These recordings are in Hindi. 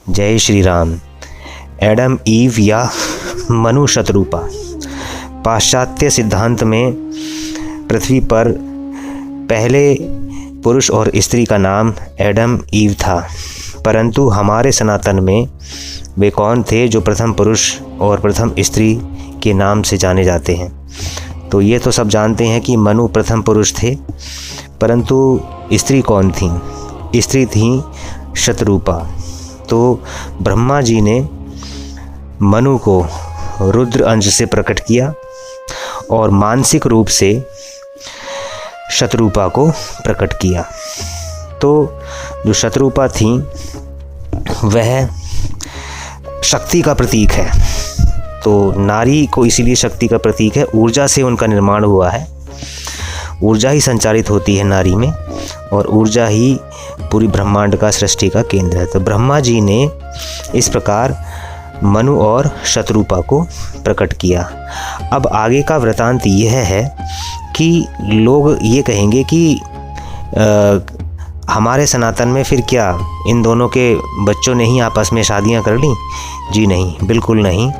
जय श्री राम। एडम ईव या मनु शतरूपा। पाश्चात्य सिद्धांत में पृथ्वी पर पहले पुरुष और स्त्री का नाम एडम ईव था, परंतु हमारे सनातन में वे कौन थे जो प्रथम पुरुष और प्रथम स्त्री के नाम से जाने जाते हैं। तो ये तो सब जानते हैं कि मनु प्रथम पुरुष थे, परंतु स्त्री कौन थी? स्त्री थी शतरूपा। तो ब्रह्मा जी ने मनु को रुद्र अंश से प्रकट किया और मानसिक रूप से शतरूपा को प्रकट किया। तो जो शतरूपा थी वह शक्ति का प्रतीक है। तो नारी को इसीलिए शक्ति का प्रतीक है, ऊर्जा से उनका निर्माण हुआ है। ऊर्जा ही संचालित होती है नारी में और ऊर्जा ही पूरी ब्रह्मांड का सृष्टि का केंद्र है। तो ब्रह्मा जी ने इस प्रकार मनु और शतरूपा को प्रकट किया। अब आगे का वृतांत यह है कि लोग ये कहेंगे कि हमारे सनातन में फिर क्या इन दोनों के बच्चों ने ही आपस में शादियां कर ली? जी नहीं, बिल्कुल नहीं।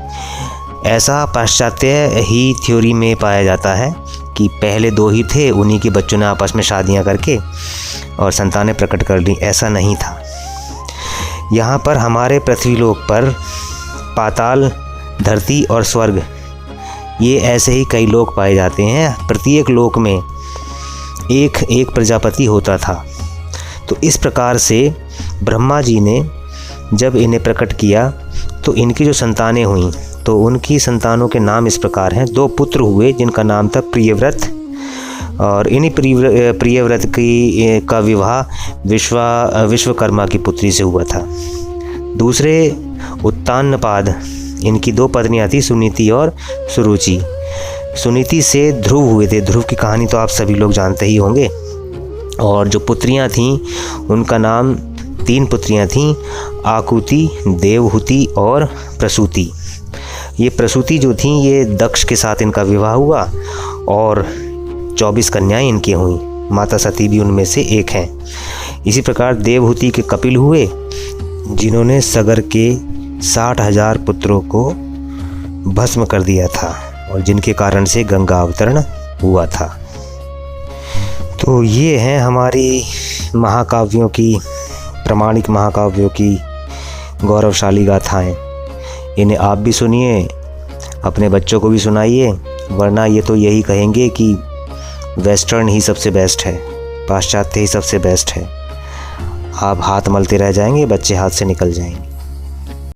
ऐसा पाश्चात्य ही थ्योरी में पाया जाता है कि पहले दो ही थे, उन्हीं के बच्चों ने आपस में शादियां करके और संतानें प्रकट कर ली। ऐसा नहीं था। यहाँ पर हमारे पृथ्वीलोक पर पाताल, धरती और स्वर्ग, ये ऐसे ही कई लोक पाए जाते हैं। प्रत्येक लोक में एक एक प्रजापति होता था। तो इस प्रकार से ब्रह्मा जी ने जब इन्हें प्रकट किया तो इनकी जो संतानें हुईं, तो उनकी संतानों के नाम इस प्रकार हैं। दो पुत्र हुए जिनका नाम था प्रियव्रत, और इन्हीं प्रियव्रत का विवाह विश्वकर्मा की पुत्री से हुआ था। दूसरे उत्तानपाद, इनकी दो पत्नियां थी, सुनीति और सुरुचि। सुनीति से ध्रुव हुए थे। ध्रुव की कहानी तो आप सभी लोग जानते ही होंगे। और जो पुत्रियां थीं उनका नाम, तीन पुत्रियां थीं, आकुति, देवहूति और प्रसूति। ये प्रसूति जो थीं ये दक्ष के साथ इनका विवाह हुआ और 24 कन्याएं इनकी हुई। माता सती भी उनमें से एक हैं। इसी प्रकार देवहूति के कपिल हुए जिन्होंने सगर के 60,000 पुत्रों को भस्म कर दिया था और जिनके कारण से गंगा अवतरण हुआ था। तो ये हैं हमारी महाकाव्यों की, प्रामाणिक महाकाव्यों की गौरवशाली गाथाएं। इन्हें आप भी सुनिए, अपने बच्चों को भी सुनाइए, वरना ये तो यही कहेंगे कि वेस्टर्न ही सबसे बेस्ट है, पाश्चात्य ही सबसे बेस्ट है। आप हाथ मलते रह जाएंगे, बच्चे हाथ से निकल जाएंगे।